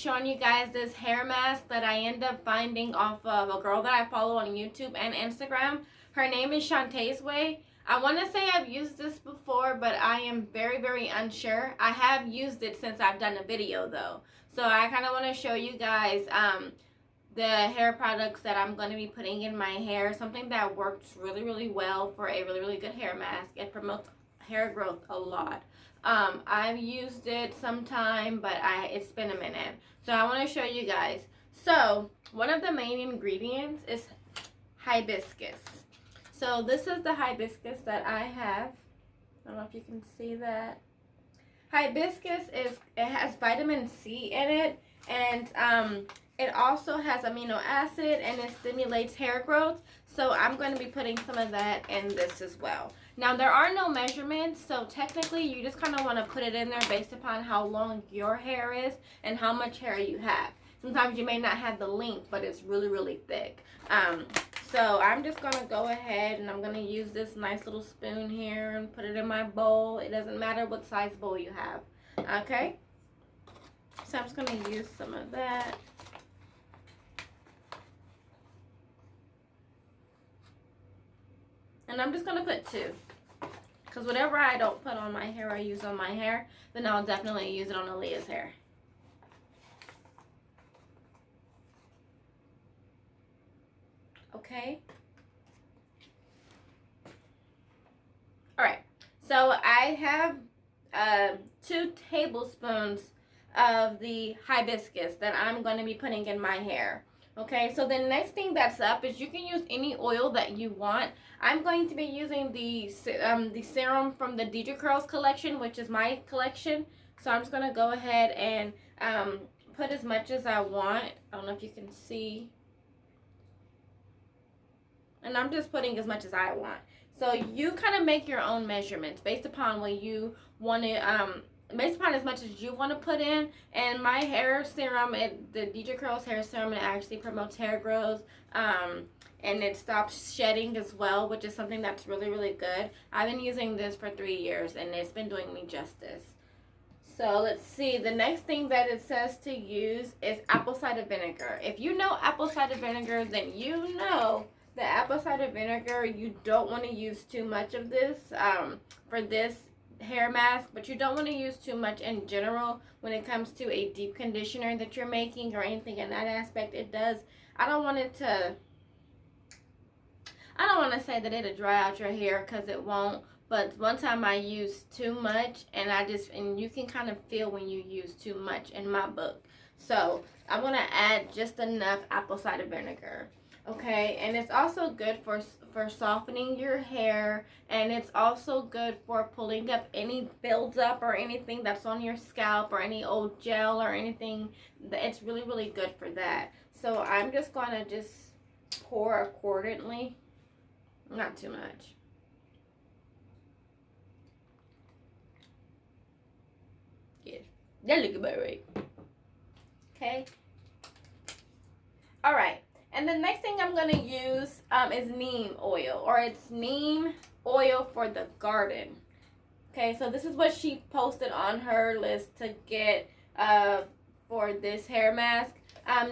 showing you guys this hair mask that I end up finding off of a girl that I follow on YouTube and Instagram. Her name is Shantae's Way. I want to say I've used this before, but I am very unsure. I have used it since I've done a video though. So I kind of want to show you guys the hair products that I'm going to be putting in my hair. Something that works really well for a really good hair mask. It promotes hair growth a lot. I've used it sometime, but it's been a minute. So I want to show you guys. So one of the main ingredients is hibiscus. So this is the hibiscus that I have. I don't know if you can see that. Hibiscus it has vitamin C in it, and it also has amino acid, and it stimulates hair growth. So I'm going to be putting some of that in this as well. Now there are no measurements, so technically you just kind of want to put it in there based upon how long your hair is and how much hair you have. Sometimes you may not have the length, but it's really thick. So I'm just going to go ahead and I'm going to use this nice little spoon here and put it in my bowl. It doesn't matter what size bowl you have. Okay? So I'm just going to use some of that. And I'm just going to put 2. Because whatever I don't put on my hair, I use on my hair, then I'll definitely use it on Aaliyah's hair. Okay. Alright. So I have 2 tablespoons of the hibiscus that I'm going to be putting in my hair. Okay, so the next thing that's up is you can use any oil that you want. I'm going to be using the serum from the Dijahcurlsllc collection, which is my collection. So I'm just going to go ahead and put as much as I want. I don't know if you can see. And I'm just putting as much as I want. So you kind of make your own measurements based upon what you want to, based upon as much as you want to put in. And my hair serum, the Dijahcurlsllc hair serum, it actually promotes hair growth, and it stops shedding as well, which is something that's really good. I've been using this for 3 years, and it's been doing me justice. So let's see, the next thing that it says to use is apple cider vinegar. If you know apple cider vinegar, then you know the apple cider vinegar, you don't want to use too much of this for this hair mask, but you don't want to use too much in general when it comes to a deep conditioner that you're making or anything in that aspect. It does, I don't want to say that it'll dry out your hair, because it won't. But one time I used too much, and you can kind of feel when you use too much in my book. So I'm going to add just enough apple cider vinegar. Okay, and it's also good for softening your hair, and it's also good for pulling up any buildup or anything that's on your scalp or any old gel or anything. It's really good for that. So I'm just going to just pour accordingly, not too much. Yeah, that look about right. Okay. All right. And the next thing I'm going to use is neem oil, or it's neem oil for the garden. Okay, so this is what she posted on her list to get for this hair mask.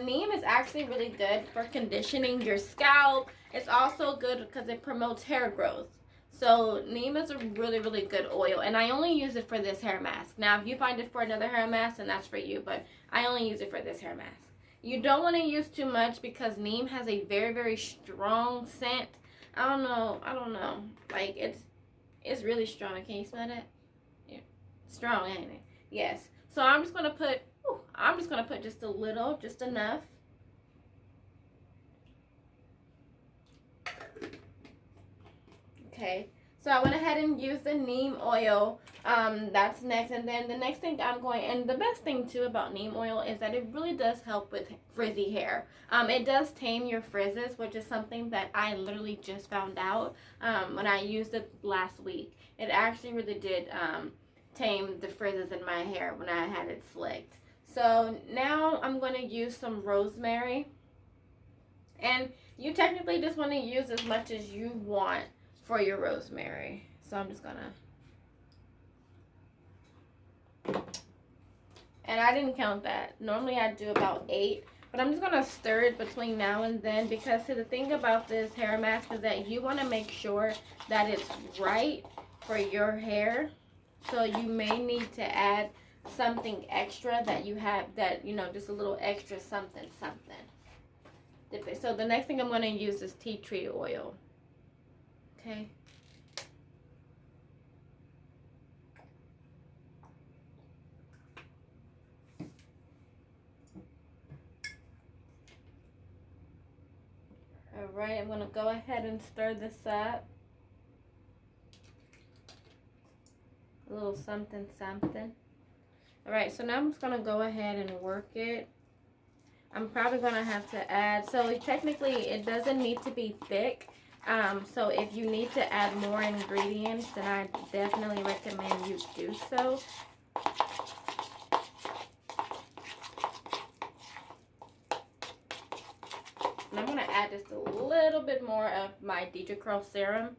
Neem is actually really good for conditioning your scalp. It's also good because it promotes hair growth. So neem is a really good oil, and I only use it for this hair mask. Now, if you find it for another hair mask, then that's for you, but I only use it for this hair mask. You don't want to use too much because neem has a very strong scent. I don't know. Like, it's really strong. Can you smell that? Yeah. Strong, ain't it? Yes. So I'm just gonna put just a little, just enough. Okay. So I went ahead and used the neem oil. That's next. And then the next thing and the best thing too about neem oil is that it really does help with frizzy hair. It does tame your frizzes, which is something that I literally just found out when I used it last week. It actually really did tame the frizzes in my hair when I had it slicked. So now I'm going to use some rosemary. And you technically just want to use as much as you want for your rosemary. So I'm just gonna And I didn't count that. Normally I do about 8. But I'm just going to stir it between now and then, because see, the thing about this hair mask is that you want to make sure that it's right for your hair. So you may need to add something extra that you have, that, you know, just a little extra something. So the next thing I'm going to use is tea tree oil. Okay. Alright, I'm going to go ahead and stir this up. A little something. Alright, so now I'm just going to go ahead and work it. I'm probably going to have to add, so technically it doesn't need to be thick. So if you need to add more ingredients, then I definitely recommend you do so. And I'm going to add just a little bit more of my Dijahcurlsllc serum.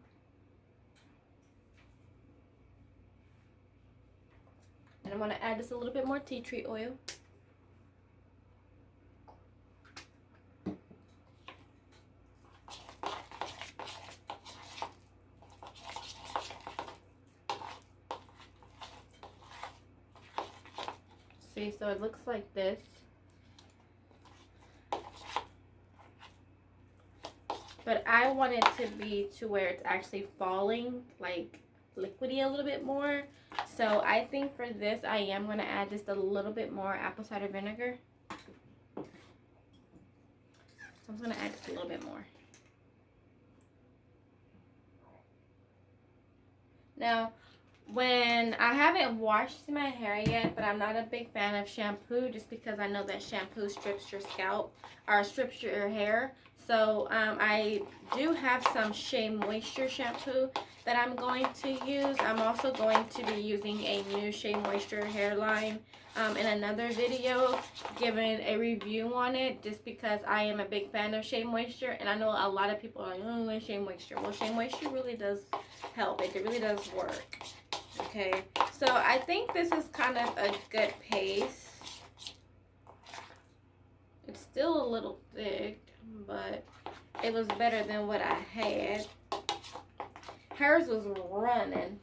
And I'm going to add just a little bit more tea tree oil. See, so it looks like this. But I want it to be to where it's actually falling, like liquidy a little bit more. So I think for this, I am going to add just a little bit more apple cider vinegar. So I'm going to add just a little bit more. Now, when I haven't washed my hair yet, but I'm not a big fan of shampoo, just because I know that shampoo strips your scalp or strips your hair. So I do have some Shea Moisture shampoo that I'm going to use. I'm also going to be using a new Shea Moisture hairline in another video, giving a review on it, just because I am a big fan of Shea Moisture. And I know a lot of people are like, oh, Shea Moisture. Well, Shea Moisture really does help. It really does work. Okay, so I think this is kind of a good paste. It's still a little thick, but it was better than what I had. Hers was running,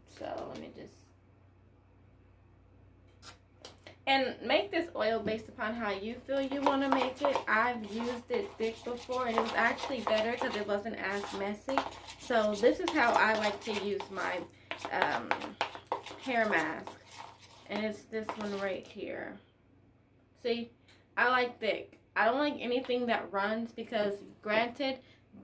so let me just... And make this oil based upon how you feel you want to make it. I've used it thick before, and it was actually better because it wasn't as messy. So this is how I like to use my hair mask, and it's this one right here. See, I like thick. I don't like anything that runs, because granted,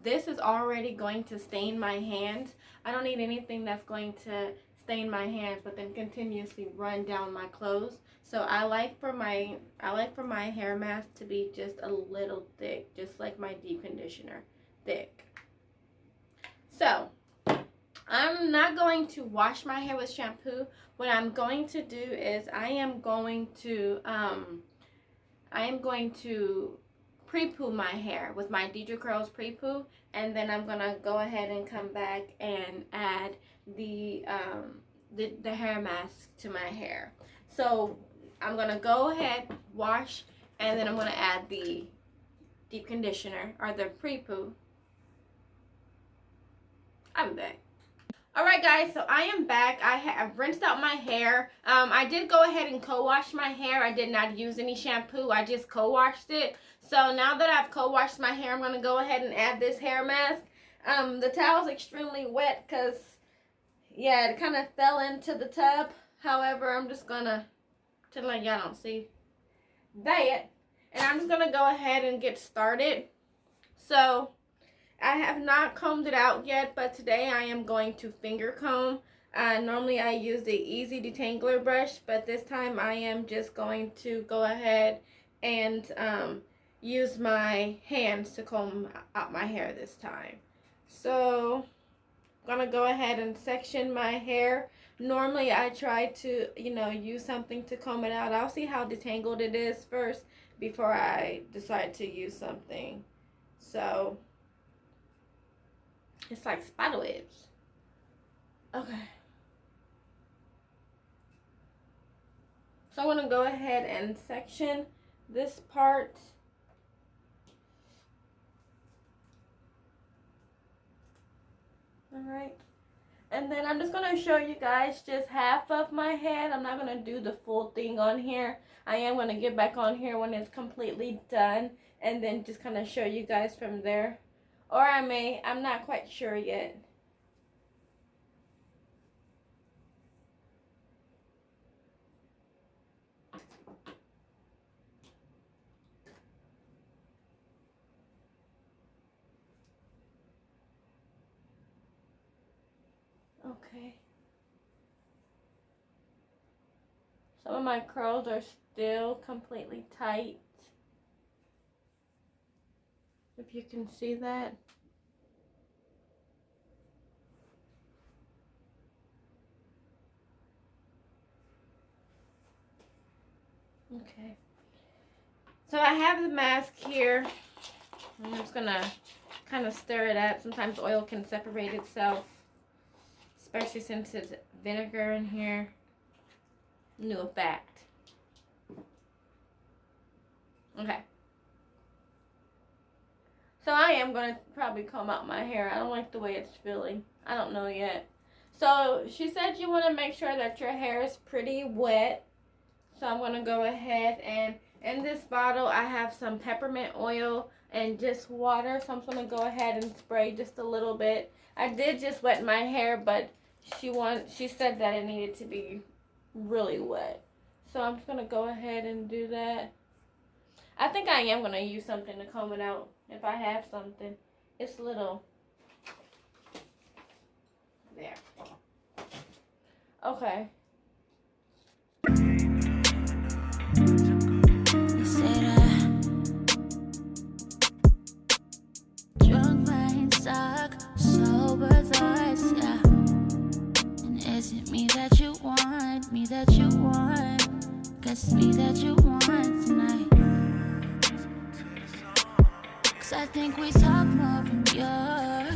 this is already going to stain my hands. I don't need anything that's going to stain my hands but then continuously run down my clothes. So I like for my hair mask to be just a little thick, just like my deep conditioner, thick. So I'm not going to wash my hair with shampoo. What I'm going to do is I am going to pre-poo my hair with my Dijahcurlsllc pre-poo, and then I'm gonna go ahead and come back and add the hair mask to my hair. So I'm gonna go ahead, wash, and then I'm gonna add the deep conditioner or the pre-poo. I'm back. Alright guys, so I am back. I have rinsed out my hair. I did go ahead and co-wash my hair. I did not use any shampoo. I just co-washed it. So now that I've co-washed my hair, I'm going to go ahead and add this hair mask. The towel's extremely wet because, yeah, it kind of fell into the tub. However, I'm just going to pretend like y'all don't see that. And I'm just going to go ahead and get started. So I have not combed it out yet, but today I am going to finger comb. Normally I use the Easy Detangler brush, but this time I am just going to go ahead and use my hands to comb out my hair this time. So I'm gonna go ahead and section my hair. Normally I try to, use something to comb it out. I'll see how detangled it is first before I decide to use something. So it's like spider webs. Okay. So I'm going to go ahead and section this part. Alright. And then I'm just going to show you guys just half of my head. I'm not going to do the full thing on here. I am going to get back on here when it's completely done. And then just kind of show you guys from there. Or I may. I'm not quite sure yet. Okay. Some of my curls are still completely tight. If you can see that. Okay. So I have the mask here. I'm just gonna kind of stir it up. Sometimes oil can separate itself, especially since it's vinegar in here. New fact. Okay. So I am going to probably comb out my hair. I don't like the way it's feeling. I don't know yet. So she said you want to make sure that your hair is pretty wet. So I'm going to go ahead and in this bottle I have some peppermint oil and just water. So I'm going to go ahead and spray just a little bit. I did just wet my hair, but she said that it needed to be really wet. So I'm just going to go ahead and do that. I think I am going to use something to comb it out if I have something. It's little. There. Okay. Drunk mind suck, sober thoughts, yeah. And is it me that you want? Me that you want? Guess me that you want tonight. Cause I think we talk more when you're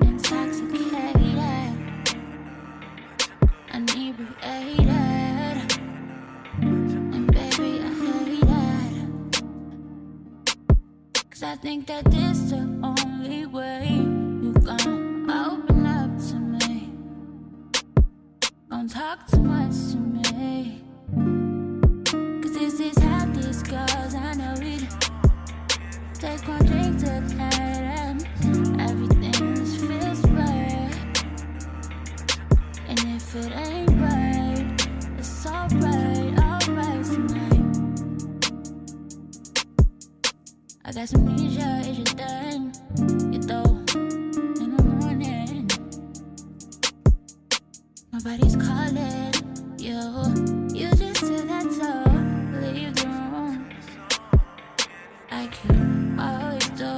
intoxicated, inebriated, and baby I hate it. Cause I think that this the only way you gon' open up to me, gon' talk too much to me. Cause this is how this goes, I know it. Take one drink to that and everything just feels right. And if it ain't right, it's alright tonight. I got some amnesia, is your thing. You throw in the morning. Nobody's calling you. You just sit that door, leave the room. Like you always do.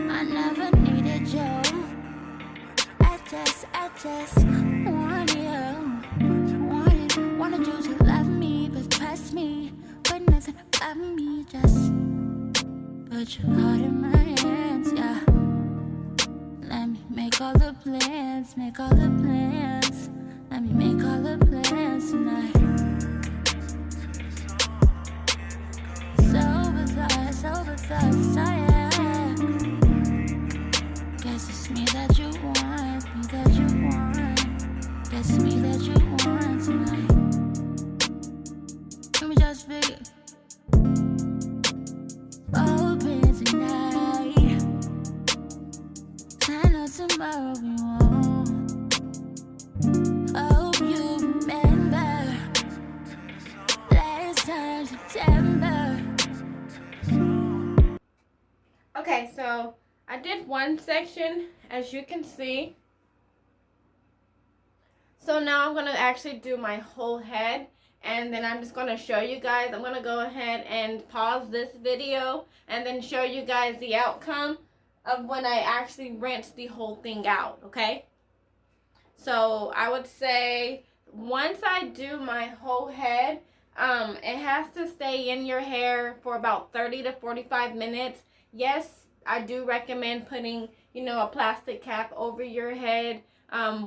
I never needed you. I just wanted you to love me, but trust me, but nothing about me. Just put your heart in my hands, yeah. Let me make all the plans, Let me make all the plans tonight. Sober thoughts, oh yeah. Guess it's me that you want, Guess it's me that you want tonight. Can we just be open tonight? I know tomorrow we won't. Hope you remember last time September. Okay, so I did one section, as you can see. So now I'm going to actually do my whole head, and then I'm just going to show you guys. I'm going to go ahead and pause this video and then show you guys the outcome of when I actually rinse the whole thing out, okay? So I would say once I do my whole head, it has to stay in your hair for about 30 to 45 minutes. Yes, I do recommend putting, a plastic cap over your head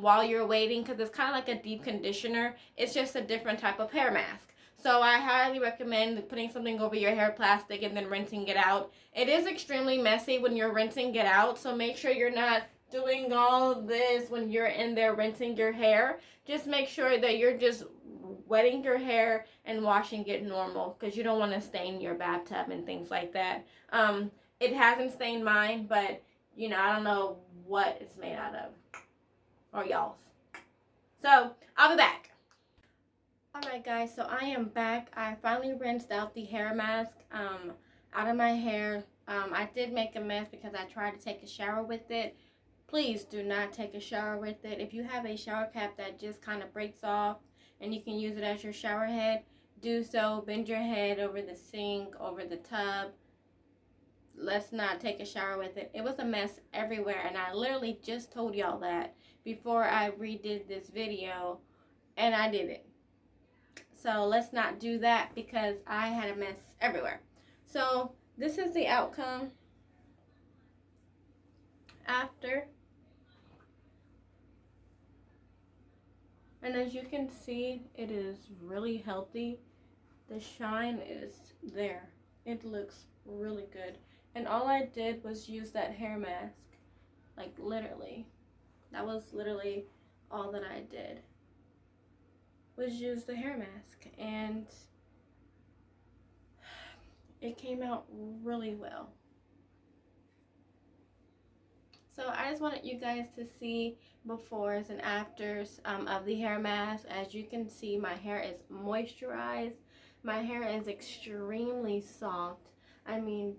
while you're waiting, because it's kind of like a deep conditioner. It's just a different type of hair mask. So I highly recommend putting something over your hair plastic and then rinsing it out. It is extremely messy when you're rinsing it out, so make sure you're not doing all of this when you're in there rinsing your hair. Just make sure that you're just wetting your hair and washing it normal, because you don't want to stain your bathtub and things like that. It hasn't stained mine, but you know, I don't know what it's made out of, or y'all's. So I'll be back. Alright guys, so I am back. I finally rinsed out the hair mask out of my hair. I did make a mess because I tried to take a shower with it. Please do not take a shower with it. If you have a shower cap that just kind of breaks off and you can use it as your shower head, do so. Bend your head over the sink, over the tub. Let's not take a shower with it. It was a mess everywhere, and I literally just told y'all that before I redid this video, and I did it. So let's not do that because I had a mess everywhere. So this is the outcome after. And as you can see, it is really healthy. The shine is there. It looks really good. And all I did was use that hair mask. Like literally. That was literally all that I did. Was use the hair mask, and it came out really well. So I just wanted you guys to see befores and afters of the hair mask. As you can see, my hair is moisturized. My hair is extremely soft. I mean,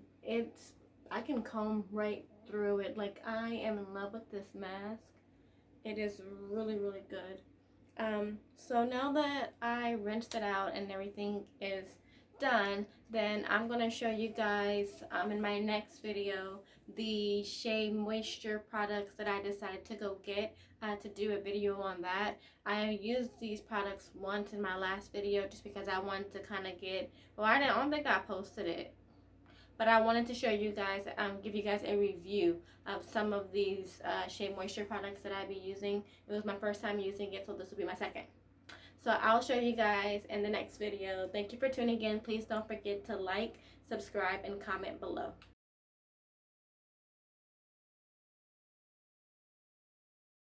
I can comb right through it. Like, I am in love with this mask. It is really, really good. So now that I rinsed it out and everything is done, then I'm going to show you guys in my next video the Shea Moisture products that I decided to go get to do a video on that. I used these products once in my last video just because I wanted to kind of get, well, I don't think I posted it, but I wanted to show you guys, give you guys a review of some of these Shea Moisture products that I be using. It was my first time using it, so this will be my second. So I'll show you guys in the next video. Thank you for tuning in. Please don't forget to like, subscribe, and comment below.